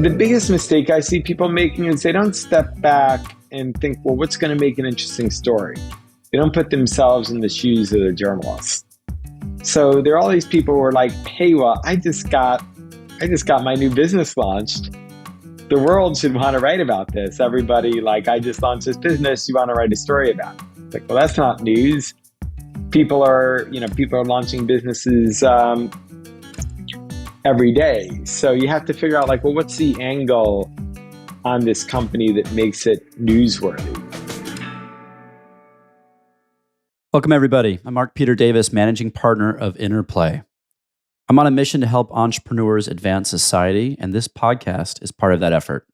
The biggest mistake I see people making is they don't step back and think, well, what's going to make an interesting story? They don't put themselves in the shoes of the journalist. So there are all these people who are like, hey, well, I just got my new business launched. The world should want to write about this. Everybody, like, I just launched this business. You want to write a story about it. It's like, well, that's not news. People are launching businesses every day. So you have to figure out, like, well, what's the angle on this company that makes it newsworthy? Welcome, everybody. I'm Mark Peter Davis, managing partner of Interplay. I'm on a mission to help entrepreneurs advance society, and this podcast is part of that effort.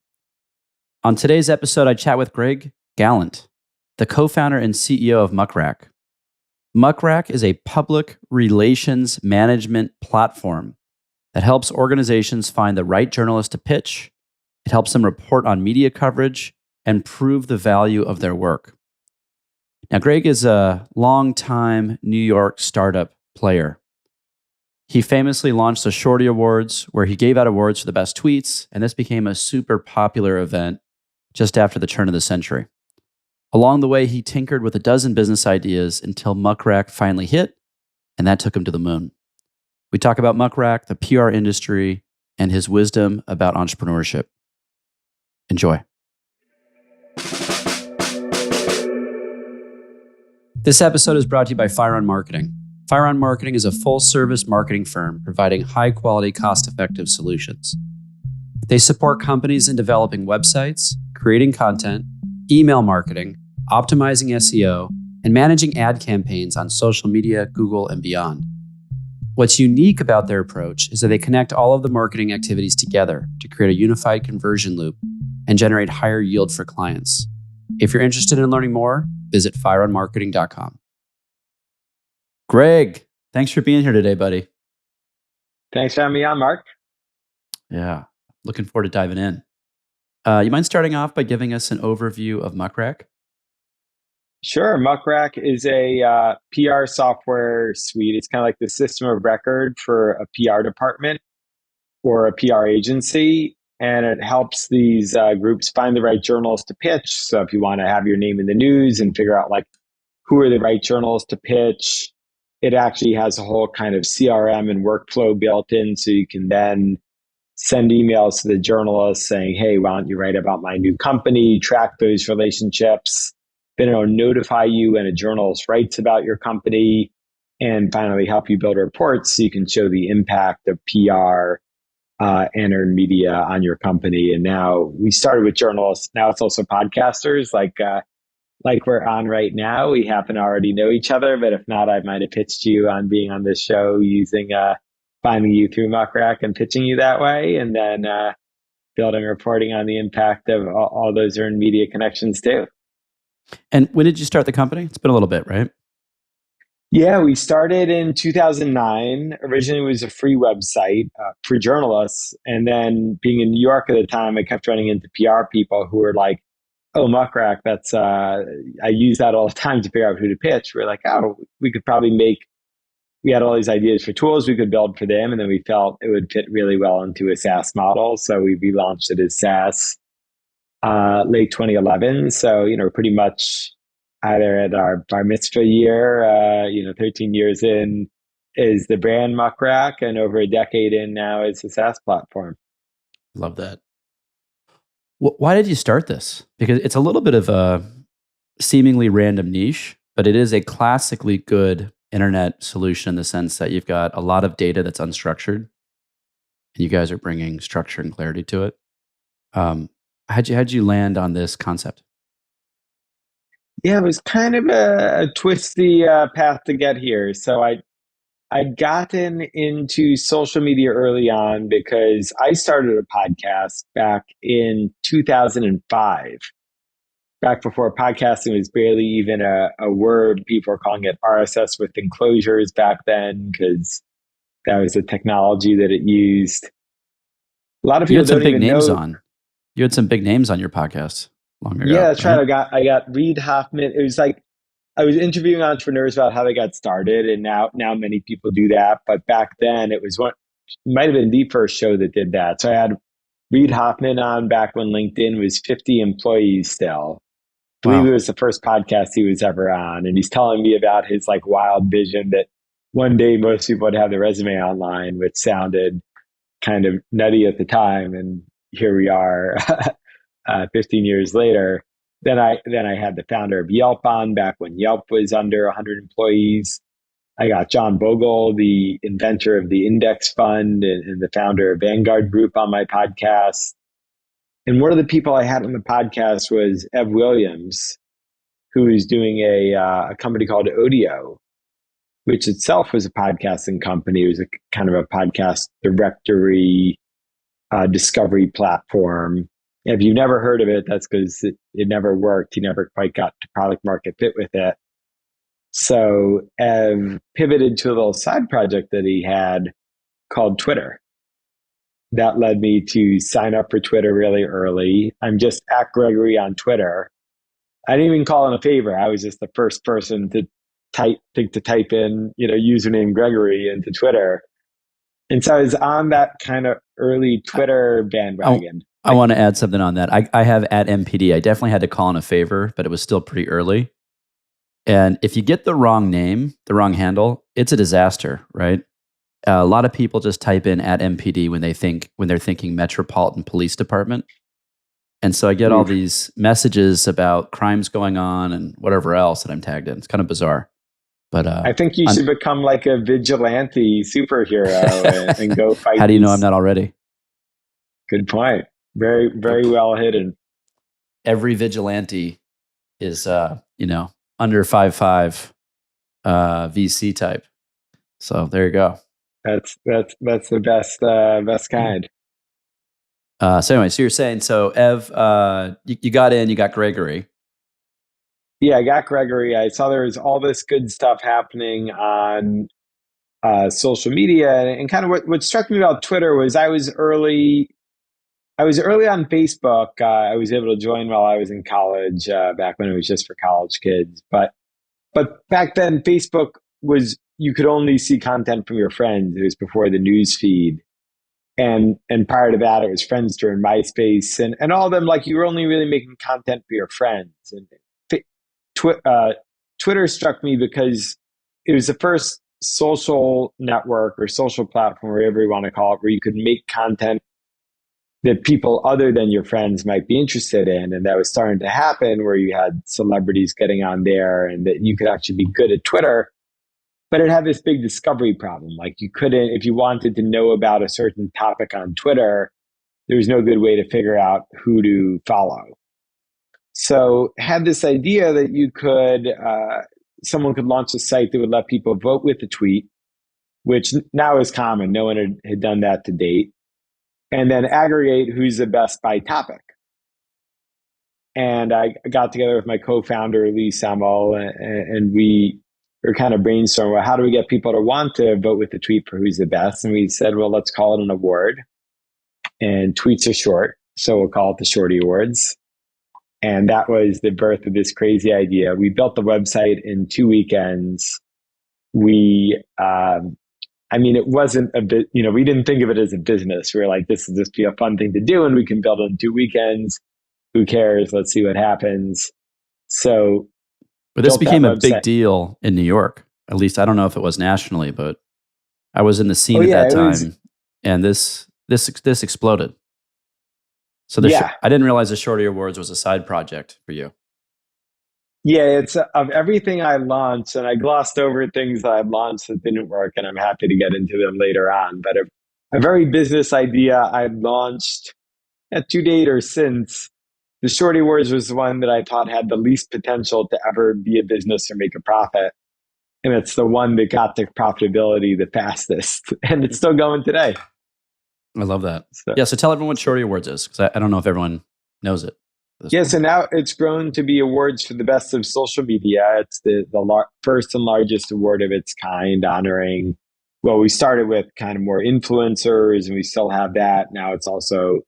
On today's episode, I chat with Greg Galant, the co-founder and CEO of Muck Rack. Muck Rack is a public relations management platform that helps organizations find the right journalist to pitch. It helps them report on media coverage and prove the value of their work. Now, Greg is a longtime New York startup player. He famously launched the Shorty Awards, where he gave out awards for the best tweets, and this became a super popular event just after the turn of the century. Along the way, he tinkered with a dozen business ideas until Muck Rack finally hit, and that took him to the moon. We talk about Muck Rack, the PR industry, and his wisdom about entrepreneurship. Enjoy. This episode is brought to you by Firon Marketing. Firon Marketing is a full-service marketing firm providing high-quality, cost-effective solutions. They support companies in developing websites, creating content, email marketing, optimizing SEO, and managing ad campaigns on social media, Google, and beyond. What's unique about their approach is that they connect all of the marketing activities together to create a unified conversion loop and generate higher yield for clients. If you're interested in learning more, visit fironmarketing.com. Greg, thanks for being here today, buddy. Thanks for having me on, Mark. Yeah, looking forward to diving in. You mind starting off by giving us an overview of Muck Rack? Sure. Muck Rack is a PR software suite. It's kind of like the system of record for a PR department or a PR agency. And it helps these groups find the right journalists to pitch. So if you want to have your name in the news and figure out, like, who are the right journalists to pitch, it actually has a whole kind of CRM and workflow built in. So you can then send emails to the journalists saying, hey, why don't you write about my new company, track those relationships. Then it'll notify you when a journalist writes about your company, and finally help you build reports so you can show the impact of PR and earned media on your company. And now we started with journalists. Now it's also podcasters like we're on right now. We happen to already know each other, but if not, I might have pitched you on being on this show using finding you through Muck Rack and pitching you that way, and then building reporting on the impact of all those earned media connections too. And when did you start the company? It's been a little bit, right? Yeah, we started in 2009. Originally, it was a free website for journalists. And then being in New York at the time, I kept running into PR people who were like, oh, Muck Rack, that's, I use that all the time to figure out who to pitch. We're like, oh, we could probably we had all these ideas for tools we could build for them. And then we felt it would fit really well into a SaaS model. So we relaunched it as SaaS late 2011. So, pretty much either at our bar mitzvah year, 13 years in is the brand Muck Rack, and over a decade in now is the SaaS platform. Love that. Why did you start this? Because it's a little bit of a seemingly random niche, but it is a classically good internet solution in the sense that you've got a lot of data that's unstructured, and you guys are bringing structure and clarity to it. How'd you land on this concept? Yeah, it was kind of a twisty path to get here. So I'd gotten into social media early on because I started a podcast back in 2005. Back before podcasting was barely even a word. People were calling it RSS with enclosures back then because that was the technology that it used. A lot of people don't even know. You had some big names on your podcast long ago. Yeah, that's right. I got Reid Hoffman. It was like I was interviewing entrepreneurs about how they got started, and now many people do that. But back then, it might have been the first show that did that. So I had Reid Hoffman on back when LinkedIn was 50 employees still. I believe it Wow. was the first podcast he was ever on. And he's telling me about his like wild vision that one day most people would have their resume online, which sounded kind of nutty at the time. And here we are 15 years later. Then I had the founder of Yelp on back when Yelp was under 100 employees. I got John Bogle, the inventor of the index fund and the founder of Vanguard Group on my podcast. And one of the people I had on the podcast was Ev Williams, who is doing a company called Odeo, which itself was a podcasting company. It was a kind of a podcast directory discovery platform. If you've never heard of it, that's because it never worked. He never quite got to product market fit with it. So Ev pivoted to a little side project that he had called Twitter. That led me to sign up for Twitter really early. I'm just at Gregory on Twitter. I didn't even call in a favor. I was just the first person to type in, username Gregory into Twitter. And so I was on that kind of early Twitter bandwagon. I want to add something on that. I have at MPD. I definitely had to call in a favor, but it was still pretty early. And if you get the wrong name, the wrong handle, it's a disaster, right? A lot of people just type in at MPD when they're thinking Metropolitan Police Department. And so I get all these messages about crimes going on and whatever else that I'm tagged in. It's kind of bizarre. But I think you should become like a vigilante superhero and go fight. How do you know I'm not already? Good point. Very, very well hidden. Every vigilante is, under 5'5", VC type. So there you go. That's the best kind. So anyway, so you're saying, so Ev, you got in, you got Gregory. Yeah, I got Gregory. I saw there was all this good stuff happening on social media, and kind of what struck me about Twitter was I was early on Facebook. I was able to join while I was in college, back when it was just for college kids. But back then, Facebook was, you could only see content from your friends. It was before the news feed. And prior to that, it was Friendster and MySpace and all of them. Like, you were only really making content for your friends. And Twitter struck me because it was the first social network or social platform, whatever you want to call it, where you could make content that people other than your friends might be interested in. And that was starting to happen, where you had celebrities getting on there, and that you could actually be good at Twitter. But it had this big discovery problem. Like, you couldn't, if you wanted to know about a certain topic on Twitter, there was no good way to figure out who to follow. So had this idea that you could, someone could launch a site that would let people vote with a tweet, which now is common. No one had done that to date. And then aggregate who's the best by topic. And I got together with my co-founder, Lee Semmel, and we were kind of brainstorming, well, how do we get people to want to vote with the tweet for who's the best? And we said, well, let's call it an award. And tweets are short, so we'll call it the Shorty Awards. And that was the birth of this crazy idea. We built the website in 2 weekends. It wasn't a bit, we didn't think of it as a business. We were like, this will just be a fun thing to do, and we can build it in 2 weekends. Who cares? Let's see what happens. So, but this became a big deal in New York. At least I don't know if it was nationally, but I was in the scene at that time, and this exploded. So I didn't realize the Shorty Awards was a side project for you. Yeah, it's of everything I launched, and I glossed over things that I launched that didn't work, and I'm happy to get into them later on. But a very business idea I launched to date or since, the Shorty Awards was the one that I thought had the least potential to ever be a business or make a profit. And it's the one that got to profitability the fastest. And it's still going today. I love that. So tell everyone what Shorty Awards is, because I don't know if everyone knows it. Yeah, so now it's grown to be awards for the best of social media. It's the first and largest award of its kind, honoring, well, we started with kind of more influencers, and we still have that. Now it's also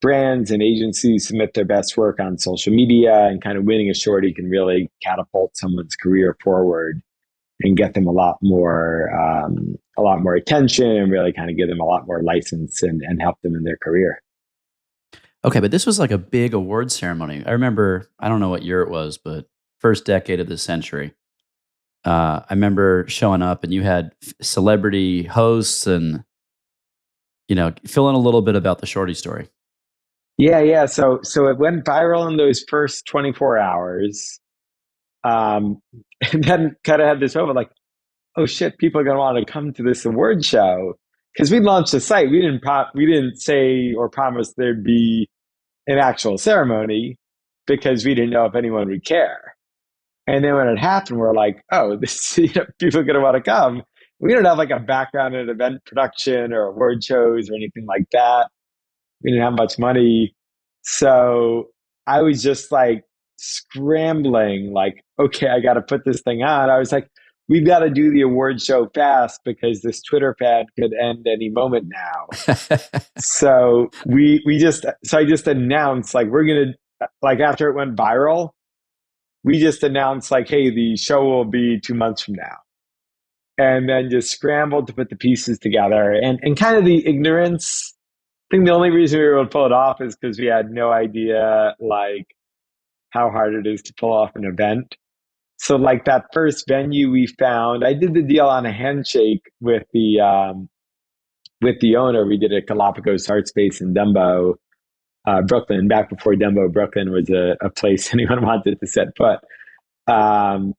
brands and agencies submit their best work on social media, and kind of winning a Shorty can really catapult someone's career forward and get them a lot more attention, and really kind of give them a lot more license and help them in their career. Okay, but this was like a big award ceremony. I remember, I don't know what year it was, but first decade of the century. I remember showing up and you had celebrity hosts and, fill in a little bit about the Shorty story. Yeah. So it went viral in those first 24 hours. Um, and then kind of had this moment like, oh shit, people are going to want to come to this award show because we launched the site. We didn't say or promise there'd be an actual ceremony because we didn't know if anyone would care. And then when it happened, we're like, oh, this people are going to want to come. We don't have like a background in event production or award shows or anything like that. We didn't have much money. So I was just like scrambling, like, okay, I got to put this thing on. I was like, we've got to do the award show fast because this Twitter fad could end any moment now. So I just announced like, we're going to, like, after it went viral, we just announced like, hey, the show will be 2 months from now. And then just scrambled to put the pieces together and kind of the ignorance. I think the only reason we were able to pull it off is because we had no idea like how hard it is to pull off an event. So like that first venue we found, I did the deal on a handshake with the owner. We did a Galapagos Art Space in Dumbo, Brooklyn, back before Dumbo, Brooklyn was a place anyone wanted to set foot. Um,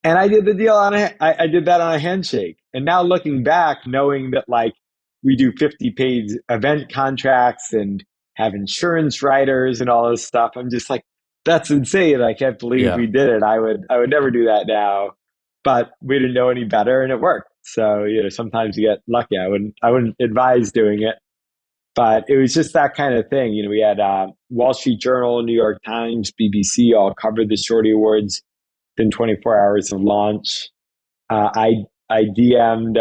and I did the deal I did that on a handshake. And now looking back, knowing that like we do 50-page event contracts and have insurance writers and all this stuff, I'm just like, that's insane. I can't believe Yeah. we did it. I would never do that now, but we didn't know any better and it worked. So, sometimes you get lucky. I wouldn't advise doing it, but it was just that kind of thing. We had Wall Street Journal, New York Times, BBC all covered the Shorty Awards in 24 hours of launch. I DM'd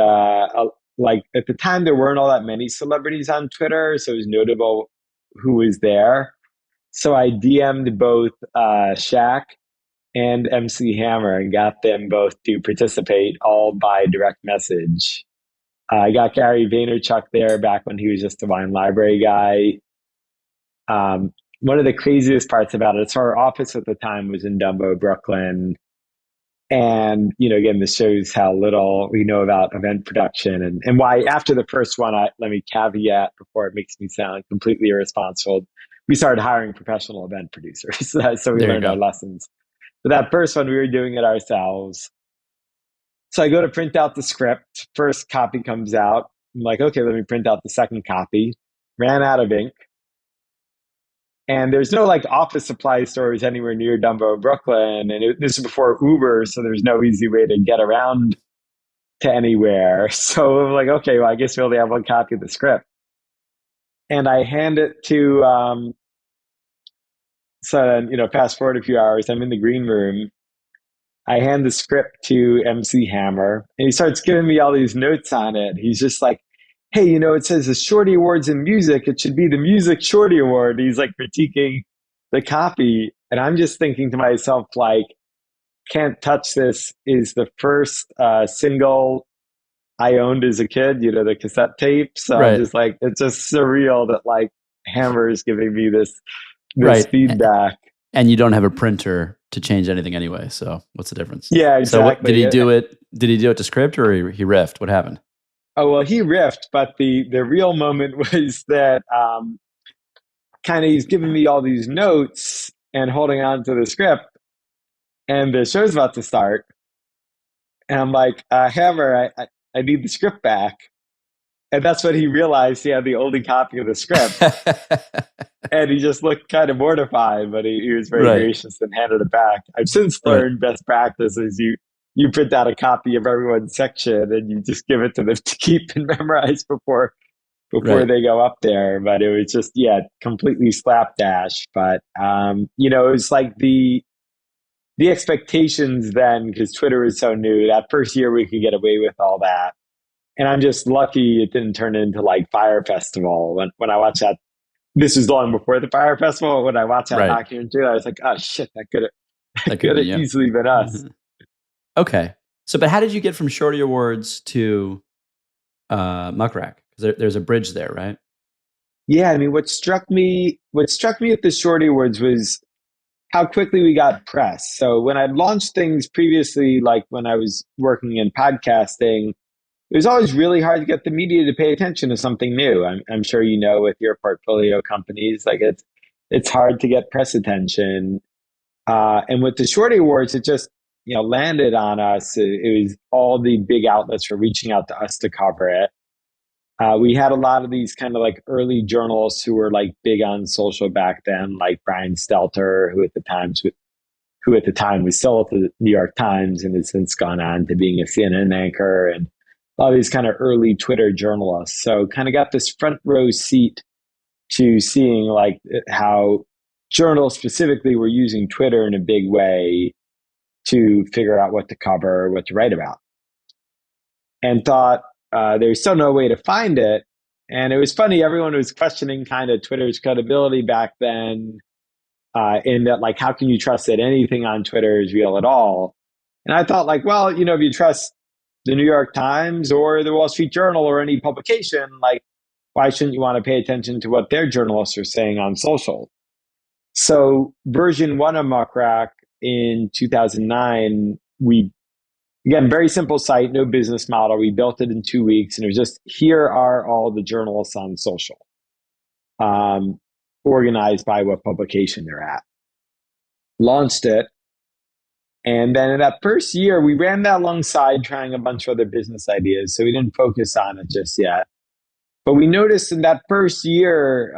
like at the time there weren't all that many celebrities on Twitter, so it was notable who was there. So I DM'd both Shaq and MC Hammer and got them both to participate, all by direct message. I got Gary Vaynerchuk there back when he was just a Wine Library guy. One of the craziest parts about it, so our office at the time was in Dumbo, Brooklyn. And, again, this shows how little we know about event production and why after the first one, let me caveat before it makes me sound completely irresponsible. We started hiring professional event producers. So we learned our lessons. But that first one, we were doing it ourselves. So I go to print out the script. First copy comes out. I'm like, okay, let me print out the second copy. Ran out of ink. And there's no like office supply stores anywhere near Dumbo, Brooklyn. And this is before Uber, so there's no easy way to get around to anywhere. So I'm like, okay, well, I guess we only have one copy of the script. And I hand it to, so then, fast forward a few hours, I'm in the green room. I hand the script to MC Hammer, and he starts giving me all these notes on it. He's just like, hey, it says the Shorty Awards in music. It should be the Music Shorty Award. He's like critiquing the copy. And I'm just thinking to myself, like, Can't Touch This is the first single I owned as a kid, the cassette tape. So Right. I'm just like, it's just surreal that like Hammer is giving me this Right. feedback. And you don't have a printer to change anything anyway. So what's the difference? Yeah, exactly. So did he do it? Did he do it to script or he riffed? What happened? Oh, well, he riffed, but the real moment was that kind of he's giving me all these notes and holding on to the script, and the show's about to start. And I'm like, Hammer, I need the script back. And that's when he realized he had the only copy of the script. And he just looked kind of mortified, but he was very gracious and handed it back. I've since learned best practice is you print out a copy of everyone's section and you just give it to them to keep and memorize before they go up there. But it was just, completely slapdash. But, it was like the expectations then, because Twitter was so new, that first year we could get away with all that. And I'm just lucky it didn't turn into like Fire Festival. When I watched that, this was long before the Fire Festival. When I watched that documentary, I was like, oh shit, that could have easily been us. Okay. So, but how did you get from Shorty Awards to Muck Rack? Because there's a bridge there, right? Yeah, I mean, what struck me at the Shorty Awards was how quickly we got press. So when I launched things previously, like when I was working in podcasting, it was always really hard to get the media to pay attention to something new. I'm sure you know with your portfolio companies, like it's hard to get press attention. And with the Shorty Awards, it just landed on us. It was all the big outlets were reaching out to us to cover it. We had a lot of these kind of like early journalists who were like big on social back then, like Brian Stelter, who at the time was still at the New York Times and has since gone on to being a CNN anchor, and a lot of these kind of early Twitter journalists. So kind of got this front row seat to seeing like how journalists specifically were using Twitter in a big way to figure out what to cover, what to write about, and thought there's still no way to find it. And it was funny, everyone was questioning kind of Twitter's credibility back then, in that, like, how can you trust that anything on Twitter is real at all? And I thought, like, well, if you trust the New York Times or the Wall Street Journal or any publication, like, why shouldn't you want to pay attention to what their journalists are saying on social? So, version one of Muckrack in 2009, again, very simple site, no business model. We built it in 2 weeks, and it was just, here are all the journalists on social, um, organized by what publication they're at. Launched it. And then in that first year, we ran that alongside trying a bunch of other business ideas. So we didn't focus on it just yet. But we noticed in that first year,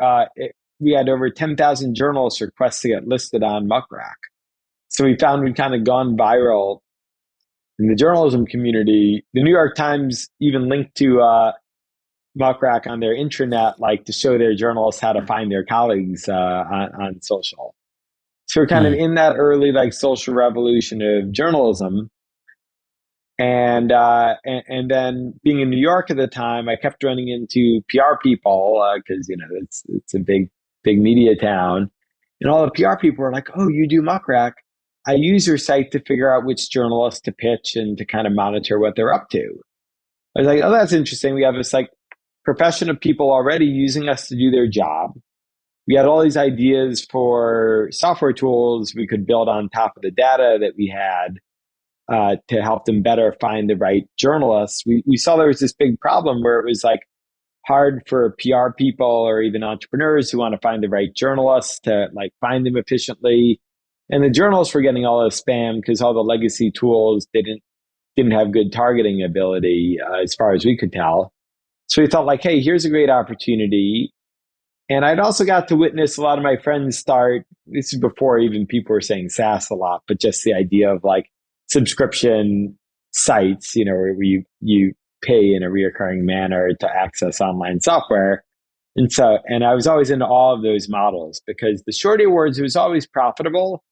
we had over 10,000 journalists request to get listed on Muck Rack. So we found we'd kind of gone viral in the journalism community. The New York Times even linked to Muck Rack on their intranet, like to show their journalists how to find their colleagues on social. So we're kind of in that early like social revolution of journalism. And then being in New York at the time, I kept running into PR people because it's a big media town, and all the PR people were like, "Oh, you do Muckrack? I use your site to figure out which journalists to pitch and to kind of monitor what they're up to." I was like, "Oh, that's interesting. We have this like profession of people already using us to do their job. We had all these ideas for software tools we could build on top of the data that we had." To help them better find the right journalists. We saw there was this big problem where it was like hard for PR people or even entrepreneurs who want to find the right journalists to like find them efficiently. And the journalists were getting all this spam because all the legacy tools didn't have good targeting ability as far as we could tell. So we thought like, hey, here's a great opportunity. And I'd also got to witness a lot of my friends start, this is before even people were saying SaaS a lot, but just the idea of like subscription sites, where you pay in a reoccurring manner to access online software. And I was always into all of those models because the Shorty Awards, it was always profitable,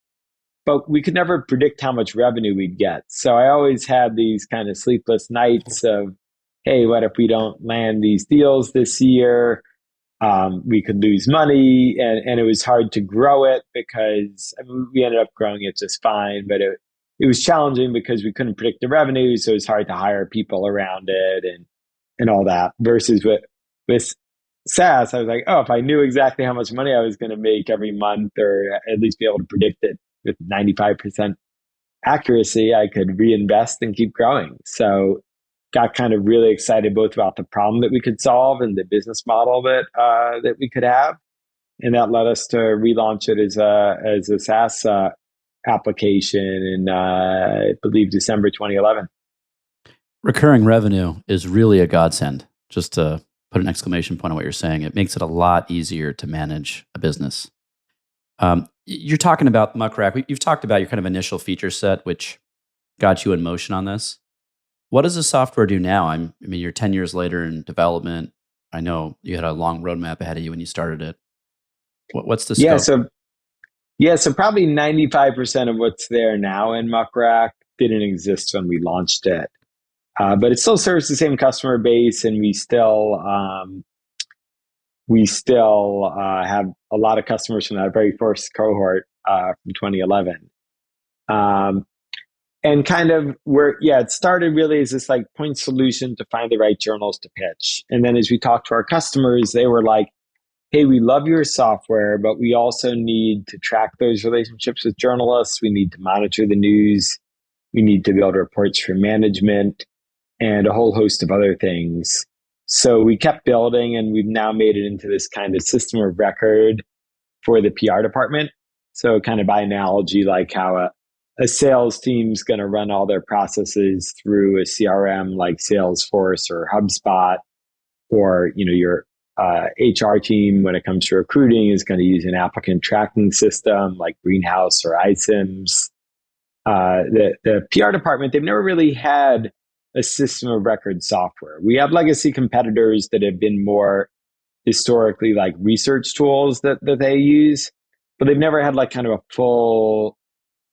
but we could never predict how much revenue we'd get. So I always had these kind of sleepless nights of, hey, what if we don't land these deals this year? We could lose money, and it was hard to grow it because we ended up growing it just fine, but it was challenging because we couldn't predict the revenue, so it was hard to hire people around it and all that. Versus with SaaS, I was like, oh, if I knew exactly how much money I was going to make every month, or at least be able to predict it with 95% accuracy, I could reinvest and keep growing. So got kind of really excited both about the problem that we could solve and the business model that we could have, and that led us to relaunch it as a SaaS application in I believe December 2011. Recurring revenue is really a godsend. Just to put an exclamation point on what you're saying, it makes it a lot easier to manage a business. You're talking about Muckrack. You've talked about your kind of initial feature set, which got you in motion on this. What does the software do now? I mean, you're 10 years later in development. I know you had a long roadmap ahead of you when you started it. What's the scope? So probably 95% of what's there now in Muckrack didn't exist when we launched it. But it still serves the same customer base, and we still have a lot of customers from that very first cohort from 2011. And kind of it started really as this like point solution to find the right journals to pitch. And then as we talked to our customers, they were like, hey, we love your software, but we also need to track those relationships with journalists. We need to monitor the news. We need to build reports for management and a whole host of other things. So we kept building, and we've now made it into this kind of system of record for the PR department. So kind of by analogy, like how a sales team's going to run all their processes through a CRM like Salesforce or HubSpot, or your HR team, when it comes to recruiting, is going to use an applicant tracking system like Greenhouse or iCIMS. The PR department, they've never really had a system of record software. We have legacy competitors that have been more historically like research tools that they use, but they've never had like kind of a full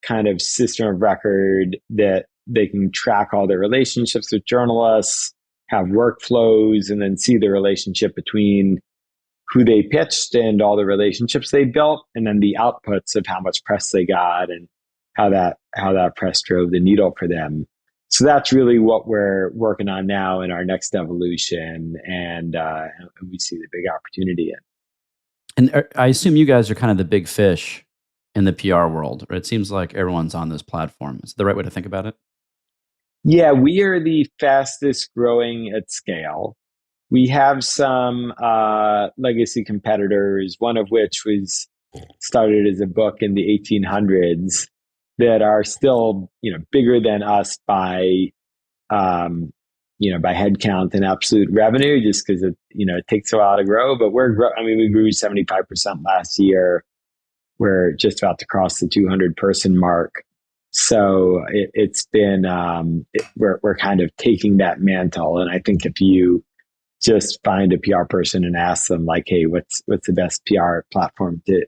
kind of system of record that they can track all their relationships with journalists, have workflows, and then see the relationship between who they pitched and all the relationships they built, and then the outputs of how much press they got and how that press drove the needle for them. So that's really what we're working on now in our next evolution, and we see the big opportunity in. And I assume you guys are kind of the big fish in the PR world, or it seems like everyone's on this platform. Is that the right way to think about it? Yeah, we are the fastest growing at scale. We have some legacy competitors, one of which was started as a book in the 1800s, that are still, bigger than us by head count and absolute revenue, just because it takes a while to grow. But we grew 75% last year. We're just about to cross the 200 person mark. So it's been, we're kind of taking that mantle. And I think if you just find a PR person and ask them like, hey, what's the best PR platform to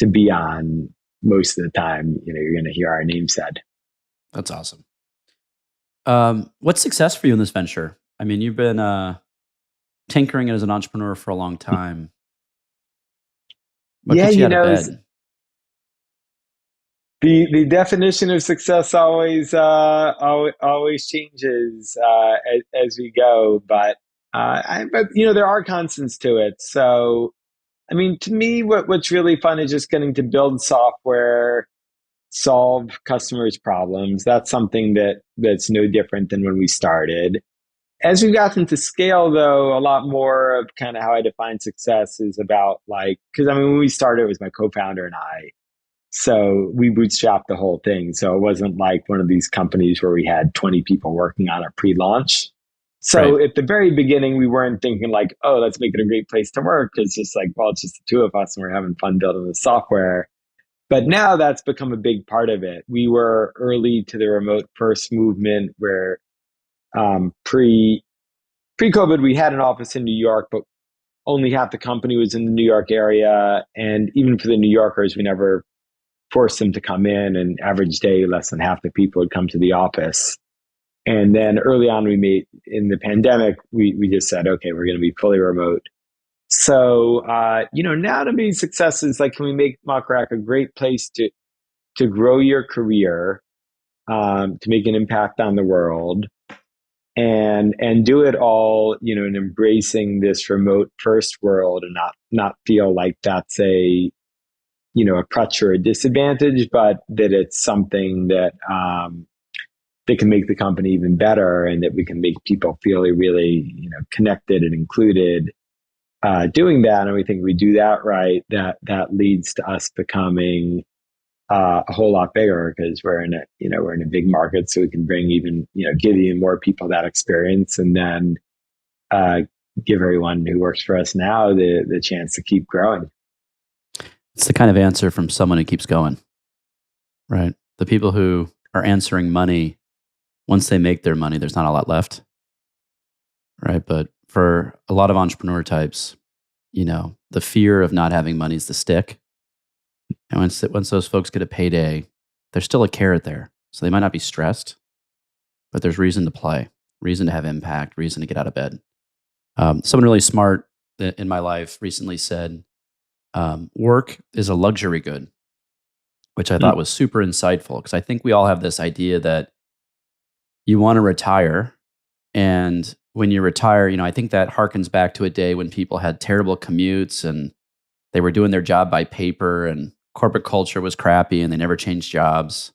be on, most of the time, you're going to hear our name said. That's awesome. What's success for you in this venture? I mean, you've been tinkering as an entrepreneur for a long time. What gets you out of bed? The definition of success always changes as we go, but there are constants to it. So, I mean, to me, what's really fun is just getting to build software, solve customers' problems. That's something that's no different than when we started. As we've gotten to scale, though, a lot more of kind of how I define success is about because when we started, it was my co-founder and I. So we bootstrapped the whole thing. So it wasn't like one of these companies where we had 20 people working on a pre-launch. So right. At the very beginning, we weren't thinking like, oh, let's make it a great place to work. It's just like, well, it's just the two of us and we're having fun building the software. But now that's become a big part of it. We were early to the remote first movement where pre-COVID, we had an office in New York, but only half the company was in the New York area. And even for the New Yorkers, we never forced them to come in, and average day, less than half the people would come to the office. And then early on, in the pandemic, we just said, okay, we're going to be fully remote. So, now to me, success is like, can we make Muck Rack a great place to grow your career, to make an impact on the world, and do it all, in embracing this remote first world, and not feel like that's a crutch or a disadvantage, but that it's something that can make the company even better, and that we can make people feel really, connected and included doing that. And we think we do that right, that leads to us becoming a whole lot bigger, because we're in a big market, so we can bring give even more people that experience, and then give everyone who works for us now the chance to keep growing. It's the kind of answer from someone who keeps going, right? The people who are answering money, once they make their money, there's not a lot left, right? But for a lot of entrepreneur types, the fear of not having money is the stick. And once those folks get a payday, there's still a carrot there. So they might not be stressed, but there's reason to play, reason to have impact, reason to get out of bed. Someone really smart in my life recently said, work is a luxury good, which I thought was super insightful, because I think we all have this idea that you want to retire. And when you retire, I think that harkens back to a day when people had terrible commutes and they were doing their job by paper, and corporate culture was crappy, and they never changed jobs.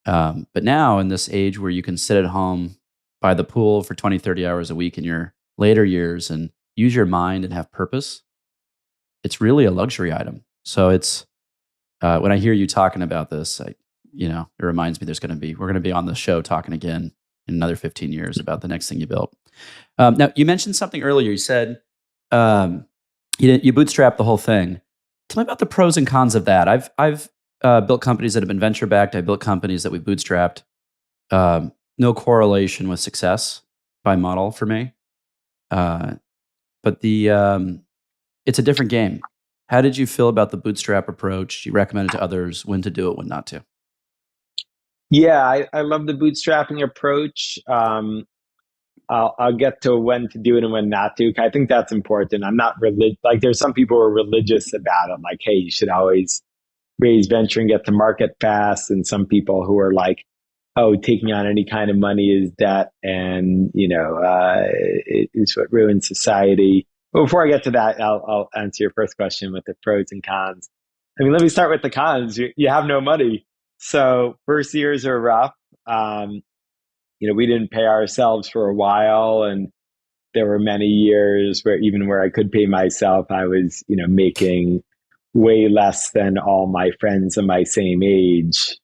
But now in this age where you can sit at home by the pool for 20, 30 hours a week in your later years and use your mind and have purpose, it's really a luxury item. So it's, when I hear you talking about this, it reminds me we're going to be on the show talking again in another 15 years about the next thing you built. Now, you mentioned something earlier. You said you bootstrap the whole thing. Tell me about the pros and cons of that. I've built companies that have been venture backed. I built companies that we bootstrapped. No correlation with success by model for me. But it's a different game. How did you feel about the bootstrap approach? Do you recommend it to others? When to do it, when not to? Yeah, I love the bootstrapping approach. I'll get to when to do it and when not to. I think that's important. I'm not like there's some people who are religious about it. Like, hey, you should always raise venture and get to market fast. And some people who are like, oh, taking on any kind of money is debt, and it's what ruins society. But before I get to that, I'll answer your first question with the pros and cons. I mean, let me start with the cons. You have no money, so first years are rough. We didn't pay ourselves for a while, and there were many years where I could pay myself, I was making way less than all my friends of my same age.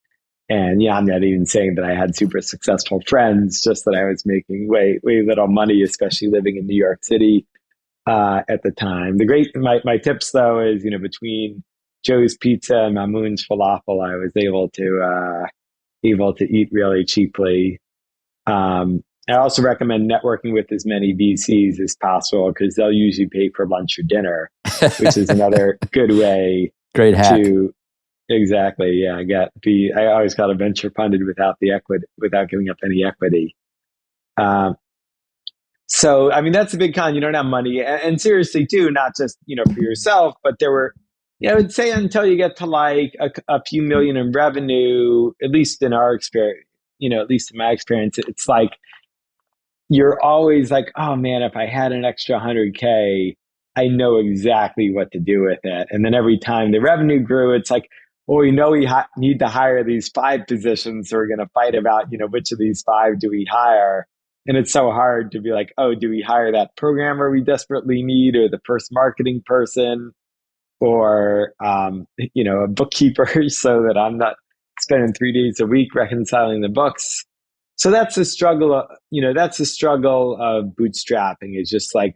And I'm not even saying that I had super successful friends, just that I was making way little money, especially living in New York City at the time. My tips though is between Joe's Pizza and Mamoon's Falafel, I was able to eat really cheaply. I also recommend networking with as many VCs as possible, because they'll usually pay for lunch or dinner, which is another good way. Great hack. Exactly. Yeah. I always got a venture funded without giving up any equity. So, I mean, that's a big con. You don't have money, and seriously too, not just, for yourself, but there were, I would say until you get to like a few million in revenue, at least in our experience, at least in my experience, it's like, you're always like, oh man, if I had an extra 100K, I know exactly what to do with it. And then every time the revenue grew, it's like, well, we need to hire these 5 positions. So we're going to fight about, which of these 5 do we hire? And it's so hard to be like, oh, do we hire that programmer we desperately need, or the first marketing person, or, a bookkeeper so that I'm not spending 3 days a week reconciling the books. So that's the struggle of bootstrapping, is just like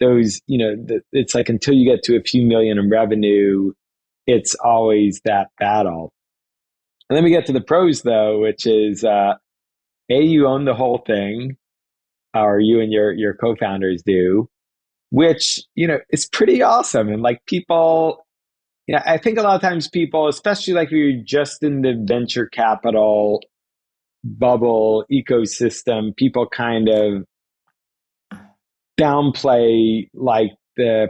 those, it's like until you get to a few million in revenue, it's always that battle. And then we get to the pros though, which is, you own the whole thing, or you and your co-founders do, which, is pretty awesome. And like people, I think a lot of times people, especially like if you're just in the venture capital bubble ecosystem, people kind of downplay like the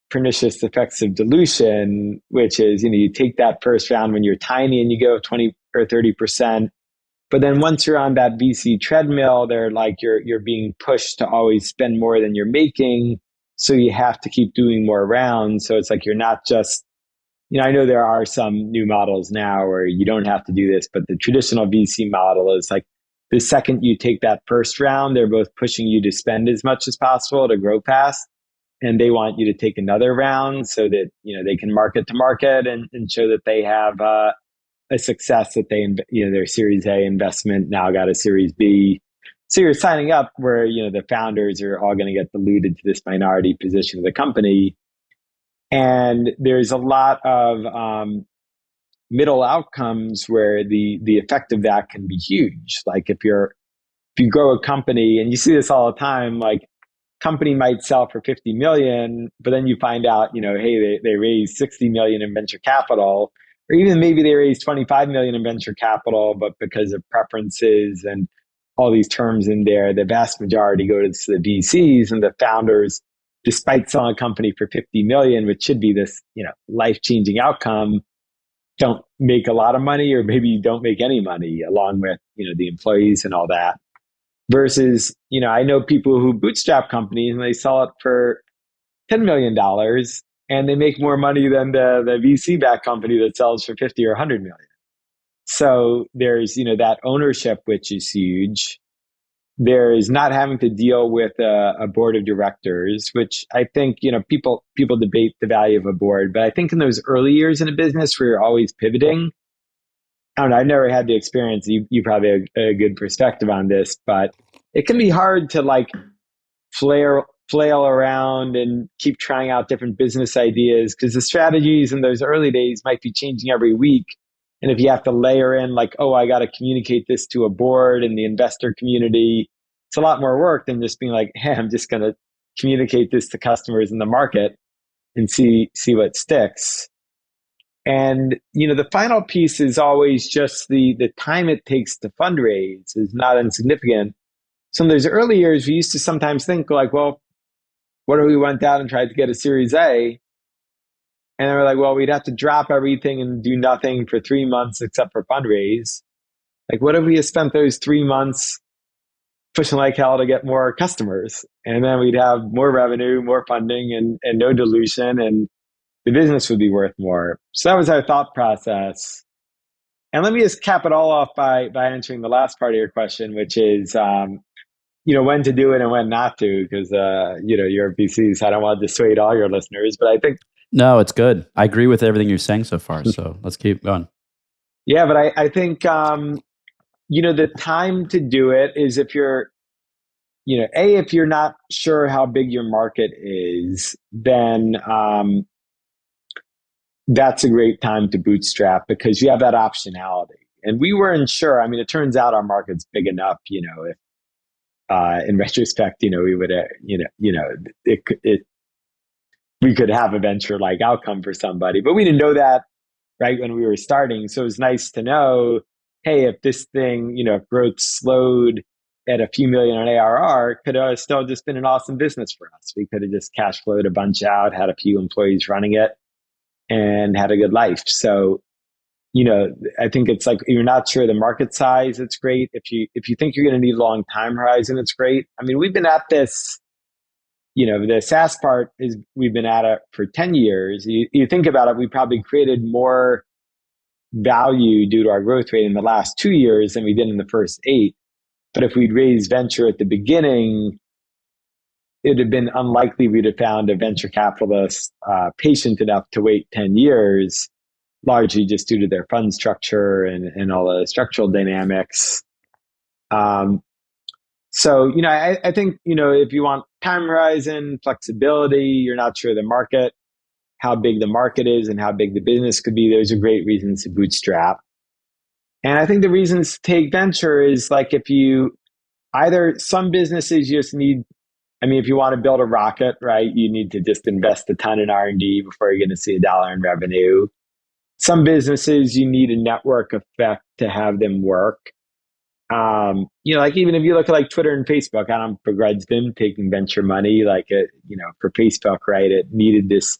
pernicious effects of dilution, which is, you take that first round when you're tiny and you go 20 or 30%. But then once you're on that VC treadmill, they're like, you're being pushed to always spend more than you're making. So you have to keep doing more rounds. So it's like, you're not just, I know there are some new models now where you don't have to do this, but the traditional VC model is like, the second you take that first round, they're both pushing you to spend as much as possible to grow fast. And they want you to take another round so that, they can market to market and show that they have a success, that they, their Series A investment now got a Series B. So you're signing up where, the founders are all going to get diluted to this minority position of the company. And there's a lot of middle outcomes where the effect of that can be huge. Like if you grow a company, and you see this all the time, like company might sell for 50 million, but then you find out, hey, they raised 60 million in venture capital, or even maybe they raised 25 million in venture capital, but because of preferences and all these terms in there, the vast majority go to the VCs, and the founders, despite selling a company for 50 million, which should be this, life-changing outcome, don't make a lot of money, or maybe don't make any money, along with, the employees and all that. Versus, I know people who bootstrap companies and they sell it for $10 million, and they make more money than the VC-backed company that sells for 50 or 100 million. So there's, that ownership, which is huge. There is not having to deal with a board of directors, which I think, people debate the value of a board, but I think in those early years in a business where you're always pivoting, I don't know, I've never had the experience. You probably have a good perspective on this, but it can be hard to like flail around and keep trying out different business ideas because the strategies in those early days might be changing every week. And if you have to layer in like, oh, I got to communicate this to a board and the investor community, it's a lot more work than just being like, hey, I'm just going to communicate this to customers in the market and see what sticks. And, the final piece is always just the time it takes to fundraise is not insignificant. So in those early years, we used to sometimes think like, well, what if we went out and tried to get a Series A? And then we're like, well, we'd have to drop everything and do nothing for 3 months except for fundraise. Like, what if we had spent those 3 months pushing like hell to get more customers? And then we'd have more revenue, more funding, and no dilution, and the business would be worth more. So that was our thought process. And let me just cap it all off by answering the last part of your question, which is, when to do it and when not to, because, you're VCs. I don't want to dissuade all your listeners, but I think. No, it's good. I agree with everything you're saying so far. So let's keep going. Yeah, but I think, the time to do it is if you're, if you're not sure how big your market is, then that's a great time to bootstrap because you have that optionality. And we weren't sure. I mean, it turns out our market's big enough, if in retrospect, we would, we could have a venture-like outcome for somebody, but we didn't know that right when we were starting. So it was nice to know, hey, if this thing, if growth slowed at a few million on ARR, could have still just been an awesome business for us. We could have just cash flowed a bunch out, had a few employees running it, and had a good life. So, I think it's like, you're not sure the market size, it's great. If you think you're going to need a long time horizon, it's great. I mean, we've been at this, the SaaS part is we've been at it for 10 years. You think about it, we probably created more value due to our growth rate in the last 2 years than we did in the first 8. But if we'd raised venture at the beginning, it'd have been unlikely we'd have found a venture capitalist patient enough to wait 10 years, largely just due to their fund structure and all the structural dynamics. So, I think, if you want time horizon, flexibility, you're not sure the market, how big the market is and how big the business could be, those are great reasons to bootstrap. And I think the reasons to take venture is like if you either some businesses you just need, if you want to build a rocket, right, you need to just invest a ton in R&D before you're going to see $1 in revenue. Some businesses you need a network effect to have them work. Like even if you look at like Twitter and Facebook, I don't begrudge them taking venture money. Like for Facebook, right, it needed this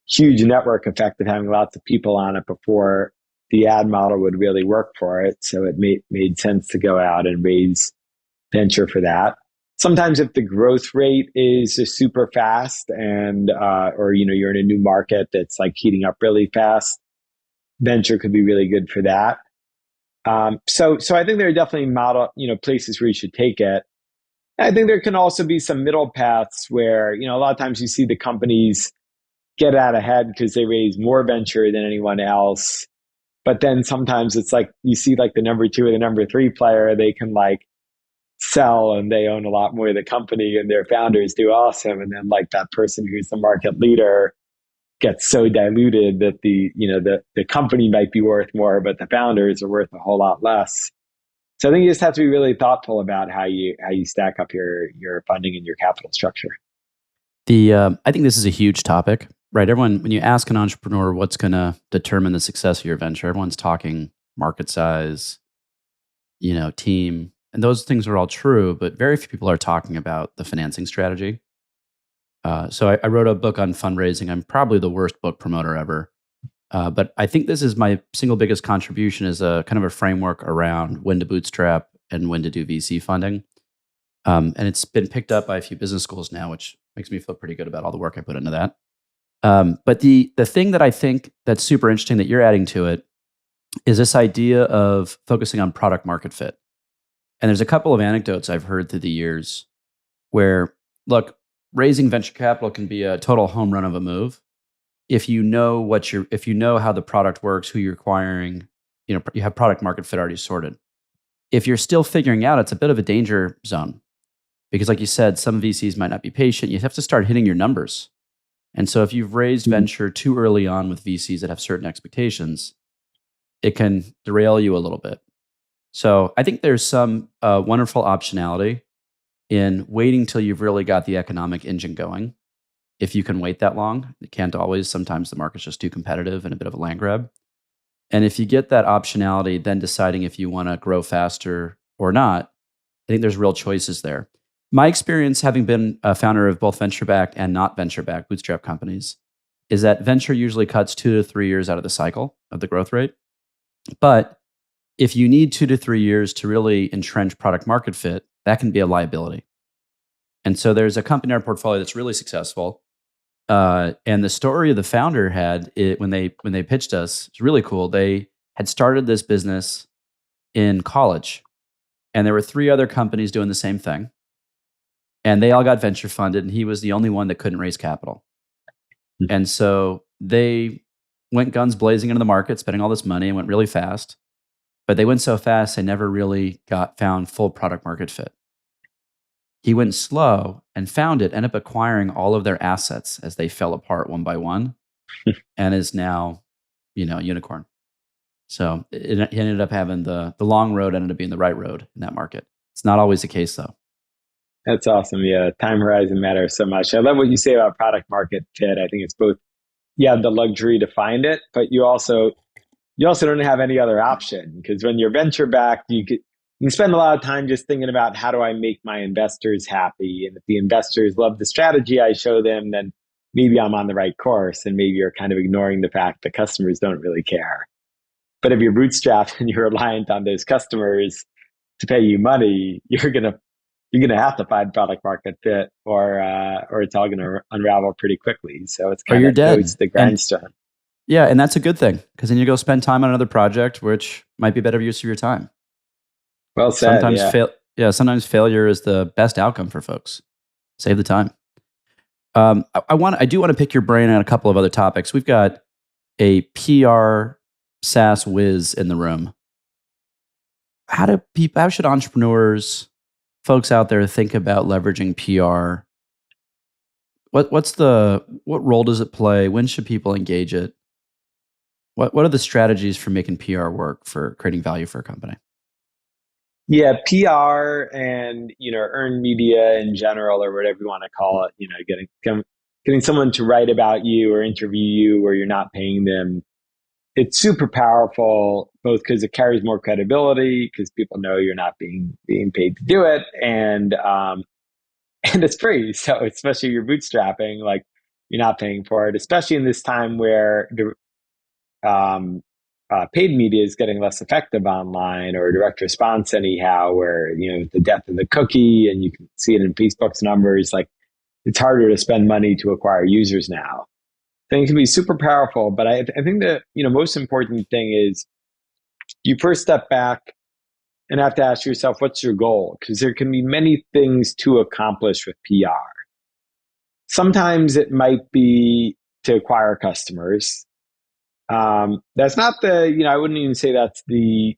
huge network effect of having lots of people on it before the ad model would really work for it. So it made sense to go out and raise venture for that. Sometimes if the growth rate is just super fast and or you're in a new market that's like heating up really fast, venture could be really good for that. So I think there are definitely places where you should take it. I think there can also be some middle paths where, a lot of times you see the companies get out ahead because they raise more venture than anyone else. But then sometimes it's like you see like the number 2 or the number 3 player, they can like sell and they own a lot more of the company and their founders do awesome. And then like that person who's the market leader gets so diluted that the company might be worth more, but the founders are worth a whole lot less. So I think you just have to be really thoughtful about how you stack up your funding and your capital structure. I think this is a huge topic, right? Everyone, when you ask an entrepreneur what's going to determine the success of your venture, everyone's talking market size, team, and those things are all true, but very few people are talking about the financing strategy. So I wrote a book on fundraising. I'm probably the worst book promoter ever. But I think this is my single biggest contribution as a kind of a framework around when to bootstrap and when to do VC funding. And it's been picked up by a few business schools now, which makes me feel pretty good about all the work I put into that. But the thing that I think that's super interesting that you're adding to it is this idea of focusing on product market fit. And there's a couple of anecdotes I've heard through the years where, look, raising venture capital can be a total home run of a move if you know how the product works, who you're acquiring, you have product market fit already sorted. If you're still figuring out, it's a bit of a danger zone because, like you said, some VCs might not be patient. You have to start hitting your numbers. And so if you've raised venture too early on with VCs that have certain expectations, it can derail you a little bit. So I think there's some wonderful optionality in waiting till you've really got the economic engine going. If you can wait that long, it can't always. Sometimes the market's just too competitive and a bit of a land grab. And if you get that optionality, then deciding if you want to grow faster or not, I think there's real choices there. My experience, having been a founder of both venture-backed and not venture-backed bootstrap companies, is that venture usually cuts 2 to 3 years out of the cycle of the growth rate. But if you need 2 to 3 years to really entrench product market fit, that can be a liability. And so there's a company in our portfolio that's really successful. And the story of the founder when they pitched us, it's really cool. They had started this business in college, and there were 3 other companies doing the same thing. And they all got venture funded, and he was the only one that couldn't raise capital. And so they went guns blazing into the market, spending all this money, and went really fast. But they went so fast, they never really found full product market fit. He went slow and found it, ended up acquiring all of their assets as they fell apart one by one, and is now, unicorn. So he ended up having the long road ended up being the right road in that market. It's not always the case, though. That's awesome. Yeah, time horizon matters so much. I love what you say about product market fit. I think it's both, you have the luxury to find it, but you also don't have any other option, because when you're venture backed, you can spend a lot of time just thinking about, how do I make my investors happy? And if the investors love the strategy I show them, then maybe I'm on the right course, and maybe you're kind of ignoring the fact that customers don't really care. But if you're bootstrapped and you're reliant on those customers to pay you money, you're gonna have to find product market fit, or it's all gonna unravel pretty quickly. So it's kind of goes the grindstone. Yeah, and that's a good thing, because then you go spend time on another project, which might be better use of your time. Well said. Sometimes failure is the best outcome for folks. Save the time. I do want to pick your brain on a couple of other topics. We've got a PR SaaS whiz in the room. How should entrepreneurs, folks out there, think about leveraging PR? What role does it play? When should people engage it? What are the strategies for making PR work for creating value for a company? Yeah, PR and earned media in general, or whatever you want to call it. Getting someone to write about you or interview you where you're not paying them. It's super powerful, both because it carries more credibility, because people know you're not being paid to do it, and it's free. So especially if you're bootstrapping, like, you're not paying for it, especially in this time where paid media is getting less effective online, or direct response anyhow, where the death of the cookie, and you can see it in Facebook's numbers. Like, it's harder to spend money to acquire users now. I think it can be super powerful, but I think the most important thing is you first step back and have to ask yourself, what's your goal? Because there can be many things to accomplish with PR. Sometimes it might be to acquire customers. That's not I wouldn't even say that's the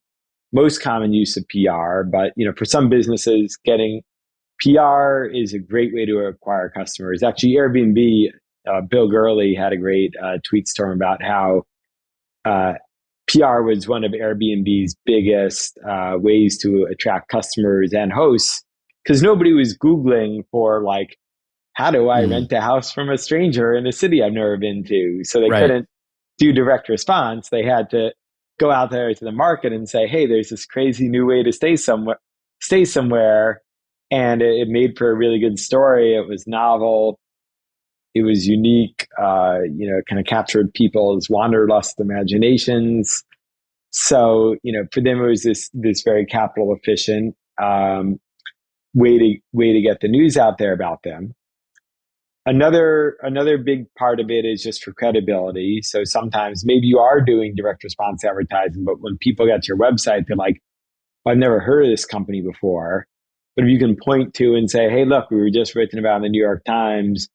most common use of PR, but for some businesses, getting PR is a great way to acquire customers. Actually, Airbnb, Bill Gurley had a great tweet storm about how PR was one of Airbnb's biggest ways to attract customers and hosts, because nobody was Googling for, like, how do I rent a house from a stranger in a city I've never been to? So they couldn't do direct response. They had to go out there to the market and say, hey, there's this crazy new way to stay somewhere. And it made for a really good story. It was novel. It was unique, kind of captured people's wanderlust imaginations. So, for them, it was this very capital efficient way to get the news out there about them. Another big part of it is just for credibility. So sometimes maybe you are doing direct response advertising, but when people get to your website, they're like, I've never heard of this company before. But if you can point to and say, hey, look, we were just written about in the New York Times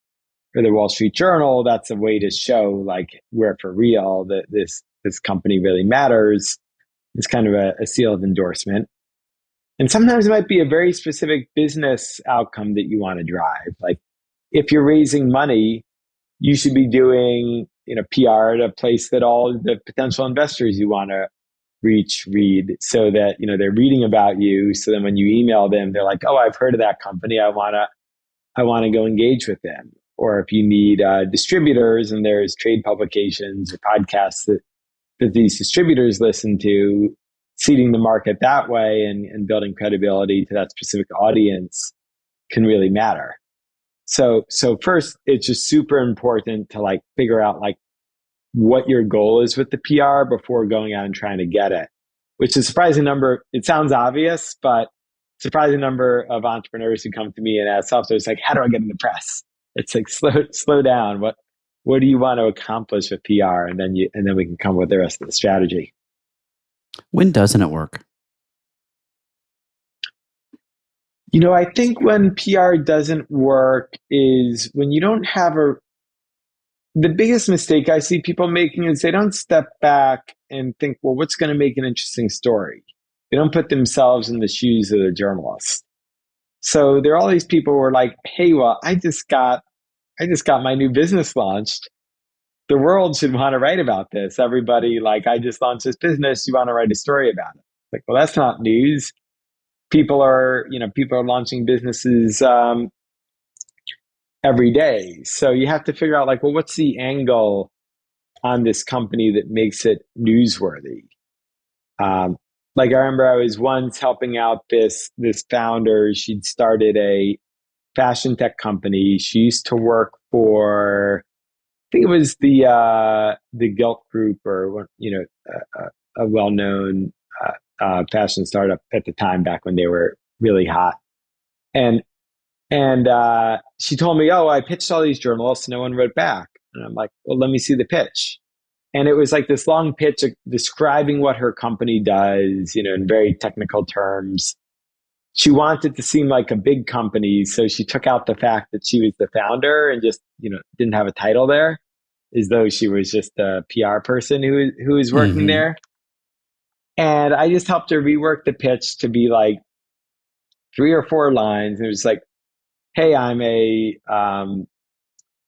or the Wall Street Journal, that's a way to show like we're for real, that this company really matters. It's kind of a seal of endorsement. And sometimes it might be a very specific business outcome that you want to drive. Like if you're raising money, you should be doing, PR at a place that all the potential investors you want to read so that, they're reading about you. So then when you email them, they're like, oh, I've heard of that company. I want to go engage with them. Or if you need distributors and there's trade publications or podcasts that these distributors listen to, seeding the market that way and building credibility to that specific audience can really matter. So first, it's just super important to like figure out like what your goal is with the PR before going out and trying to get it, which is a surprising number. It sounds obvious, but surprising number of entrepreneurs who come to me and ask software, it's like, how do I get in the press? It's like, slow down. What do you want to accomplish with PR? And then we can come with the rest of the strategy. When doesn't it work? I think when PR doesn't work is when you don't have the biggest mistake I see people making is they don't step back and think, well, what's going to make an interesting story? They don't put themselves in the shoes of the journalist. So there are all these people who are like, hey, well, I just got my new business launched. The world should want to write about this. Everybody, like, I just launched this business. You want to write a story about it? Like, well, that's not news. People are launching businesses every day. So you have to figure out like, well, what's the angle on this company that makes it newsworthy? Like I remember I was once helping out this founder. She'd started a fashion tech company. She used to work for, I think it was the Gelt Group, or a well-known fashion startup at the time, back when they were really hot. And she told me, oh, I pitched all these journalists, no one wrote back. And I'm like, well, let me see the pitch. And it was like this long pitch describing what her company does, in very technical terms. She wanted to seem like a big company, so she took out the fact that she was the founder and just, didn't have a title there, as though she was just a PR person who was working there. And I just helped her rework the pitch to be like 3 or 4 lines. And it was like, hey, I'm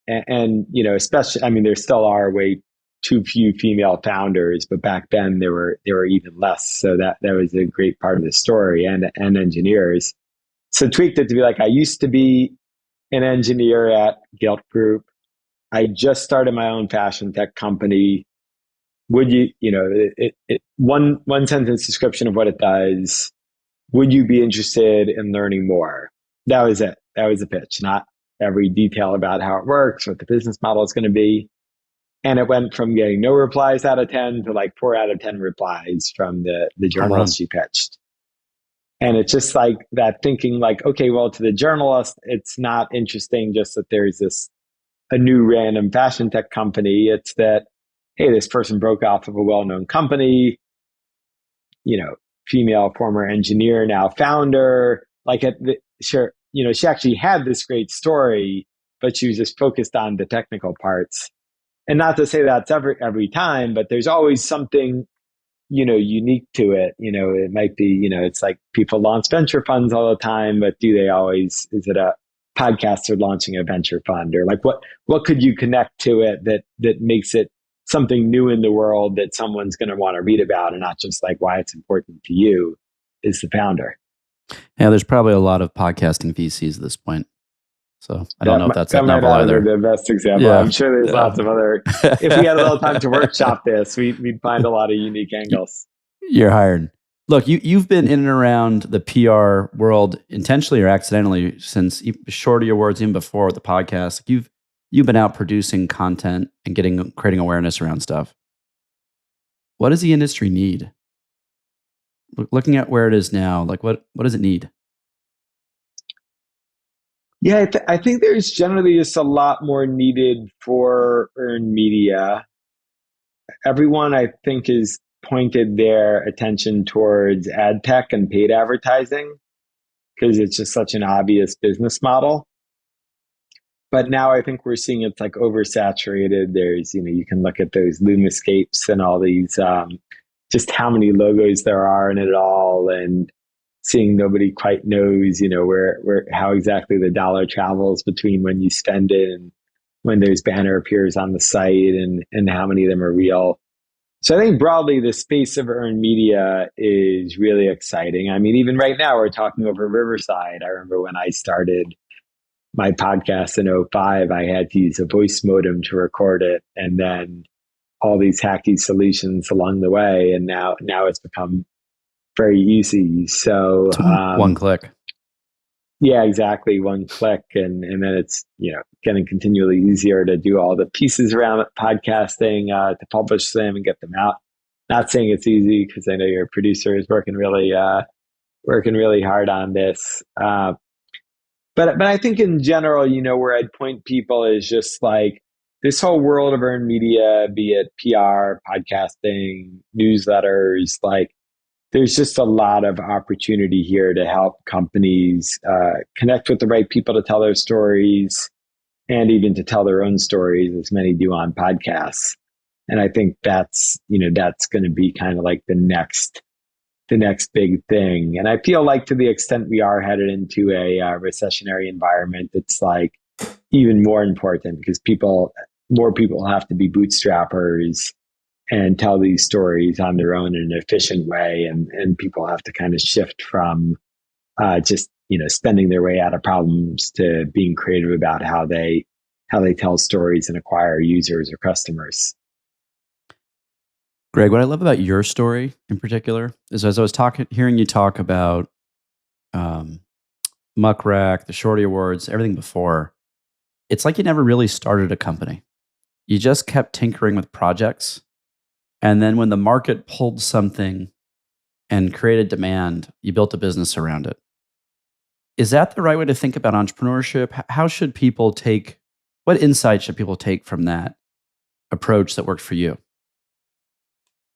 especially, I mean, there still are way too few female founders, but back then there were even less. So that was a great part of the story, and engineers. So tweaked it to be like, I used to be an engineer at Gelt Group. I just started my own fashion tech company. Would you, one sentence description of what it does. Would you be interested in learning more? That was it. That was the pitch, not every detail about how it works, what the business model is going to be. And it went from getting no replies out of 10 to like 4 out of 10 replies from the journalist she pitched. And it's just like that thinking like, okay, well, to the journalist, it's not interesting just that there's a new random fashion tech company. It's that, hey, this person broke off of a well-known company, female former engineer, now founder. Like, sure, she actually had this great story, but she was just focused on the technical parts. And not to say that's every time, but there's always something, unique to it. It might be, it's like people launch venture funds all the time, but do they always, is it a podcaster launching a venture fund? Or like, what could you connect to it that makes it something new in the world that someone's going to want to read about, and not just like why it's important to you as the founder? Yeah, there's probably a lot of podcasting VCs at this point. So I don't know if that's that might novel not either. be the best example. Yeah. I'm sure there's lots of other. If we had a little time to workshop this, we'd find a lot of unique angles. You're hired. Look, you've been in and around the PR world intentionally or accidentally since Shorty Awards, even before the podcast. You've been out producing content and creating awareness around stuff. What does the industry need? Looking at where it is now, like what does it need? Yeah, I think there's generally just a lot more needed for earned media. Everyone, I think, is pointed their attention towards ad tech and paid advertising because it's just such an obvious business model. But now I think we're seeing it's like oversaturated. There's, you can look at those Lumascapes and all these, just how many logos there are in it all, and seeing nobody quite knows, where how exactly the dollar travels between when you spend it and when those banner appears on the site, and how many of them are real. So I think broadly the space of earned media is really exciting. I mean, even right now we're talking over Riverside. I remember when I started my podcast in '05, I had to use a voice modem to record it, and then all these hacky solutions along the way. And now it's become very easy. So, It's one click. yeah, exactly. One click. And then it's, getting continually easier to do all the pieces around podcasting, to publish them and get them out. Not saying it's easy because I know your producer is working really hard on this. But I think in general, where I'd point people is just like this whole world of earned media, be it PR, podcasting, newsletters, like there's just a lot of opportunity here to help companies connect with the right people to tell their stories and even to tell their own stories, as many do on podcasts. And I think that's going to be kind of like the next big thing. And I feel like to the extent we are headed into a recessionary environment, it's like even more important because more people have to be bootstrappers and tell these stories on their own in an efficient way. And people have to kind of shift from just, spending their way out of problems to being creative about how they tell stories and acquire users or customers. Greg, what I love about your story in particular is as I was hearing you talk about um, Muck Rack, the Shorty Awards, everything before, it's like you never really started a company. You just kept tinkering with projects. And then when the market pulled something and created demand, you built a business around it. Is that the right way to think about entrepreneurship? How should people what insight should people take from that approach that worked for you?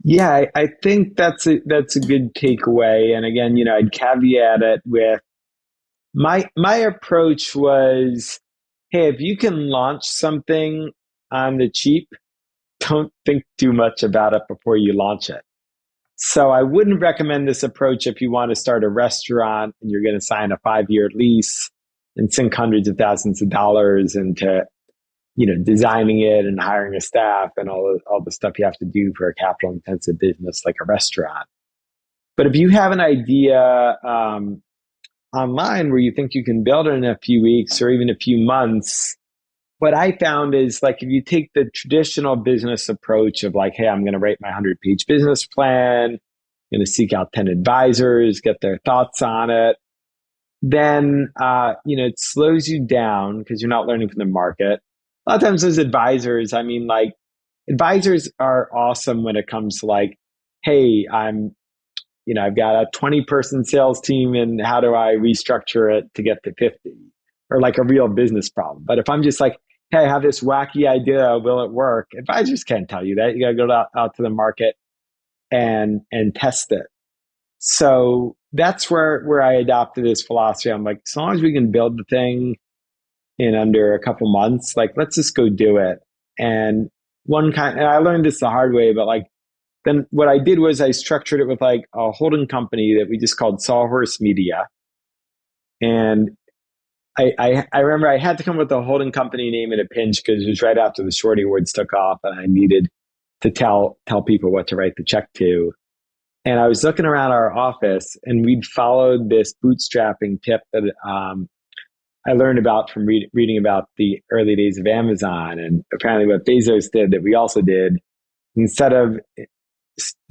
Yeah, I think that's a good takeaway. And again, I'd caveat it with my approach was, hey, if you can launch something on the cheap, don't think too much about it before you launch it. So I wouldn't recommend this approach if you want to start a restaurant and you're going to sign a 5-year lease and sink hundreds of thousands of dollars into, designing it and hiring a staff and all the stuff you have to do for a capital intensive business like a restaurant. But if you have an idea online where you think you can build it in a few weeks or even a few months, what I found is like if you take the traditional business approach of like, hey, I'm going to write my 100-page business plan, I'm going to seek out 10 advisors, get their thoughts on it, then it slows you down because you're not learning from the market. A lot of times those advisors, I mean, like advisors are awesome when it comes to like, hey, I've got a 20-person sales team and how do I restructure it to get to 50, or like a real business problem. But if I'm just like, hey, I have this wacky idea, will it work? Advisors can't tell you that. You got to go out to the market and test it. So that's where I adopted this philosophy. I'm like, as long as we can build the thing in under a couple months, like let's just go do it. And and I learned this the hard way, but like then what I did was I structured it with like a holding company that we just called Sawhorse Media. And I remember I had to come up with a holding company name in a pinch because it was right after the Shorty Awards took off and I needed to tell people what to write the check to. And I was looking around our office and we'd followed this bootstrapping tip that I learned about from reading about the early days of Amazon. And apparently what Bezos did that we also did, instead of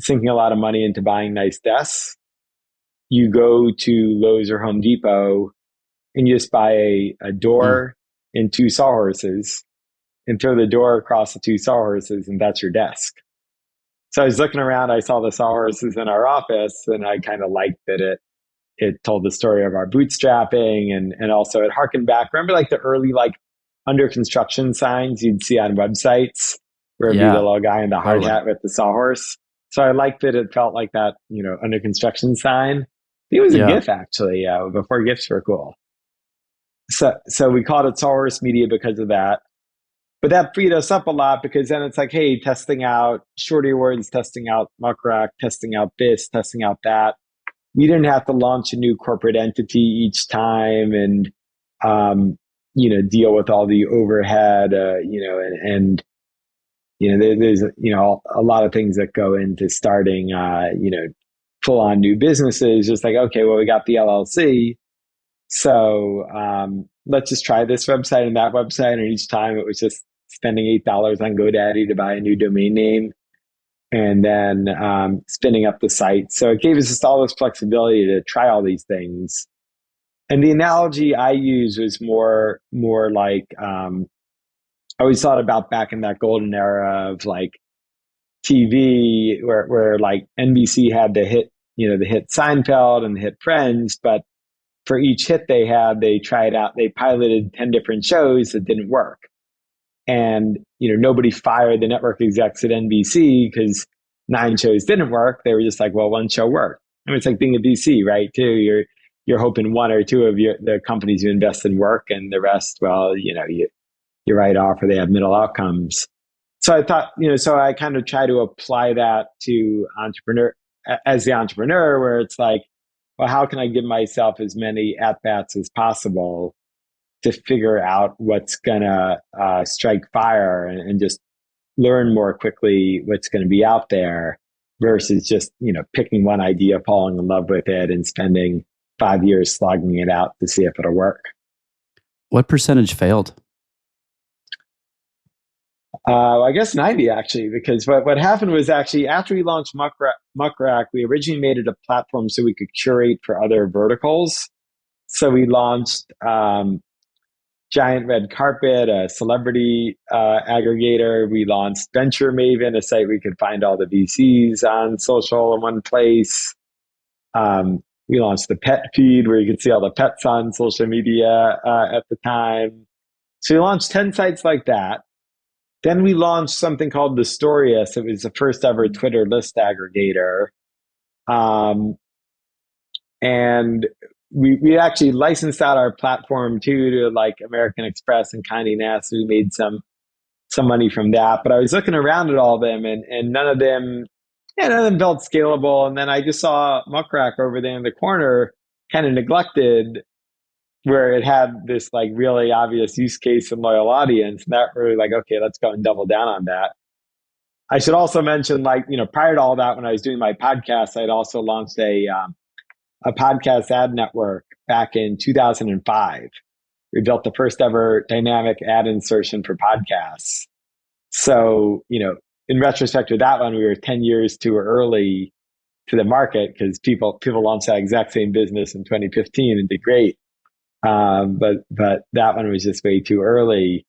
sinking a lot of money into buying nice desks, you go to Lowe's or Home Depot and you just buy a door and two sawhorses and throw the door across the two sawhorses, and that's your desk. So I was looking around, I saw the sawhorses in our office, and I kind of liked that it told the story of our bootstrapping, and also it harkened back. Remember like the early like under construction signs you'd see on websites where it'd be the Yeah, little guy in the hard totally. hat with the sawhorse. So I liked that it felt like that, under construction sign. It was a Yeah. GIF actually, before GIFs were cool. So we called it Sawhorse Media because of that. But that freed us up a lot because then it's like, hey, testing out Shorty Awards, testing out Muckrack, testing out this, testing out that. We didn't have to launch a new corporate entity each time and, deal with all the overhead, there's, a lot of things that go into starting, full on new businesses. Just like, okay, well, we got the LLC. So let's just try this website and that website. And each time it was just spending $8 on GoDaddy to buy a new domain name and then spinning up the site. So it gave us just all this flexibility to try all these things. And the analogy I use was more like I always thought about back in that golden era of like TV where like NBC had the hit Seinfeld and the hit Friends, but for each hit they had, they tried out, they piloted 10 different shows that didn't work. And, nobody fired the network execs at NBC because 9 shows didn't work. They were just like, well, 1 show worked. I mean, it's like being a VC, right? Too. You're hoping 1 or 2 of the companies you invest in work and the rest, well, you write off or they have middle outcomes. So I thought, so I kind of try to apply that to as the entrepreneur, where it's like, well, how can I give myself as many at-bats as possible to figure out what's going to strike fire and just learn more quickly what's going to be out there versus just, picking one idea, falling in love with it and spending 5 years slogging it out to see if it'll work. What percentage failed? I guess 90 actually, because what happened was actually after we launched Muckrack, we originally made it a platform so we could curate for other verticals. So we launched Giant Red Carpet, a celebrity aggregator. We launched Venture Maven, a site we could find all the VCs on social in one place. We launched the Pet Feed, where you could see all the pets on social media at the time. So we launched 10 sites like that. Then we launched something called the Nestorius. It was the first ever Twitter list aggregator. And we actually licensed out our platform too to like American Express and Condé Nast. We made some money from that. But I was looking around at all of them and none of them felt scalable. And then I just saw Muckrack over there in the corner, kind of neglected, where it had this like really obvious use case and loyal audience. And that really like, okay, let's go and double down on that. I should also mention, like, prior to all that, when I was doing my podcast, I'd also launched a podcast ad network back in 2005. We built the first ever dynamic ad insertion for podcasts. So, in retrospect to that one, we were 10 years too early to the market because people launched that exact same business in 2015 and did great. But that one was just way too early.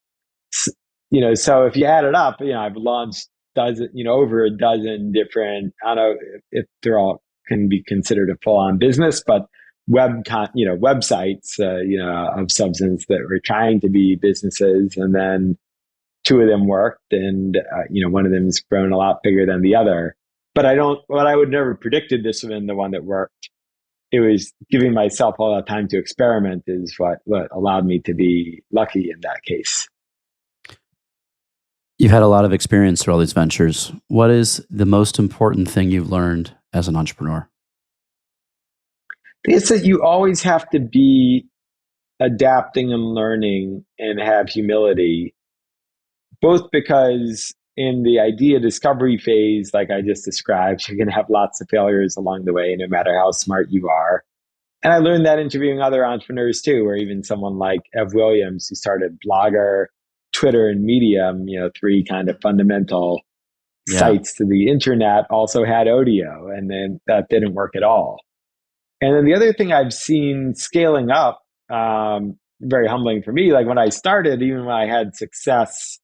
So if you add it up, I've launched over a dozen different, I don't know if they're all can be considered a full on business, but websites, of substance that were trying to be businesses. And then 2 of them worked and, one of them has grown a lot bigger than the other. But I would never predicted this one, the one that worked. It was giving myself all that time to experiment is what allowed me to be lucky in that case. You've had a lot of experience through all these ventures. What is the most important thing you've learned as an entrepreneur? It's that you always have to be adapting and learning and have humility, both because in the idea discovery phase, like I just described, you're going to have lots of failures along the way, no matter how smart you are. And I learned that interviewing other entrepreneurs too, or even someone like Ev Williams, who started Blogger, Twitter, and Medium, 3 kind of fundamental sites to the internet, also had audio, and then that didn't work at all. And then the other thing I've seen scaling up, very humbling for me, like when I started, even when I had success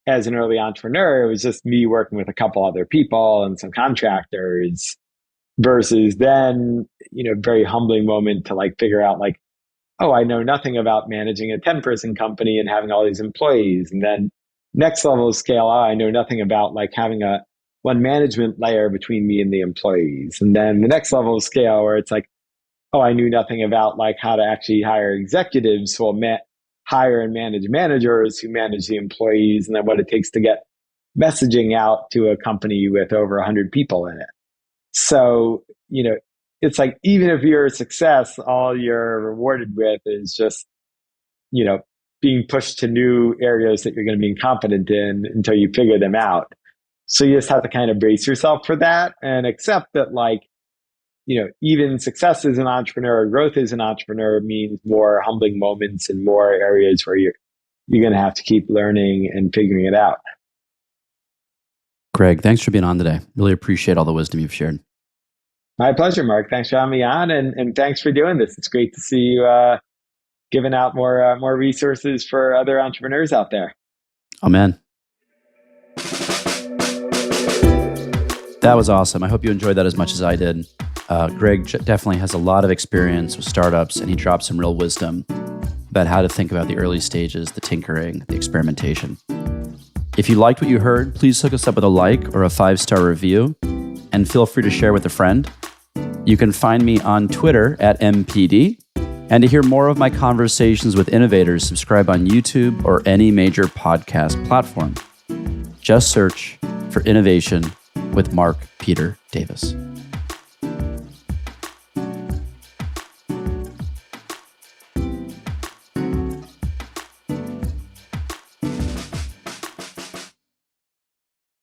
as an early entrepreneur, it was just me working with a couple other people and some contractors. versus then, very humbling moment to like figure out like, oh, I know nothing about managing a 10-person company and having all these employees. And then next level of scale, I know nothing about like having one management layer between me and the employees. And then the next level of scale where it's like, oh, I knew nothing about like how to actually hire executives who will hire and manage managers who manage the employees, and then what it takes to get messaging out to a company with over 100 people in it. So, it's like, even if you're a success, all you're rewarded with is just, being pushed to new areas that you're going to be incompetent in until you figure them out. So you just have to kind of brace yourself for that and accept that, like, even success as an entrepreneur, growth as an entrepreneur means more humbling moments and more areas where you're going to have to keep learning and figuring it out. Greg, thanks for being on today. Really appreciate all the wisdom you've shared. My pleasure, Mark. Thanks for having me on, and thanks for doing this. It's great to see you giving out more resources for other entrepreneurs out there. Amen. That was awesome. I hope you enjoyed that as much as I did. Greg definitely has a lot of experience with startups, and he dropped some real wisdom about how to think about the early stages, the tinkering, the experimentation. If you liked what you heard, please hook us up with a like or a 5-star review, and feel free to share with a friend. You can find me on Twitter at MPD. And to hear more of my conversations with innovators, subscribe on YouTube or any major podcast platform. Just search for Innovation with Mark Peter Davis.